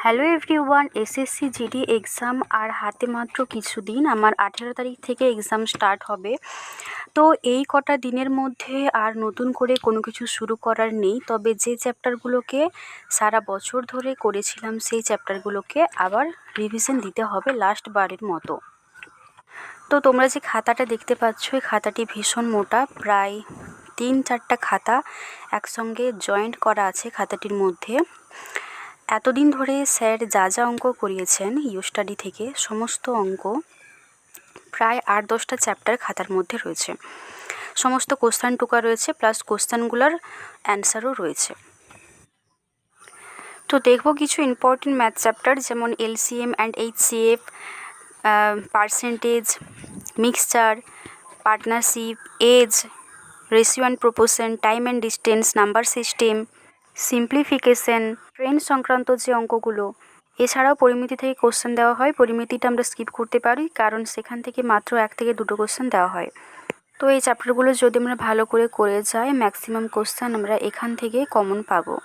Hello everyone, SSC GD exam আর হাতে মাত্র কিছুদিন। আমার 18 তারিখ থেকে এক্সাম স্টার্ট হবে। তো এই কটা দিনের মধ্যে আর নতুন করে কোনো কিছু শুরু করার নেই, তবে যে চ্যাপ্টারগুলোকে সারা বছর ধরে করেছিলাম সেই চ্যাপ্টারগুলোকে আবার রিভিশন দিতে হবে লাস্ট বারের মতো। তো তোমরা যে খাতাটা দেখতে পাচ্ছ, এই খাতাটি ভীষণ মোটা, প্রায় 3-4টা খাতা একসঙ্গে জয়েন্ট করা আছে খাতাটির মধ্যে। এতদিন ধরে স্যার যা যা অঙ্ক করিয়েছেন ইউ স্টাডি থেকে, সমস্ত অঙ্ক প্রায় 8-10টা চ্যাপ্টার খাতার মধ্যে রয়েছে। সমস্ত কোশ্চেন টুকা রয়েছে, প্লাস কোশ্চেনগুলোর অ্যান্সারও রয়েছে। তো দেখব কিছু ইম্পর্টেন্ট ম্যাথ চ্যাপ্টার, যেমন LCM and HCF, percentage, mixture, partnership, age, ratio and proportion, time and distance, number system, simplification, trend সংক্রান্ত যে অঙ্কগুলো। এছাড়াও পরিমিতি থেকে কোশ্চেন দেওয়া হয়। পরিমিতিটা আমরা স্কিপ করতে পারি, কারণ সেখান থেকে মাত্র 1 থেকে 2টো কোশ্চেন দেওয়া হয়। তো এই চ্যাপ্টারগুলো যদি আমরা ভালো করে যাই, ম্যাক্সিমাম কোশ্চেন আমরা এখান থেকে কমন পাবো।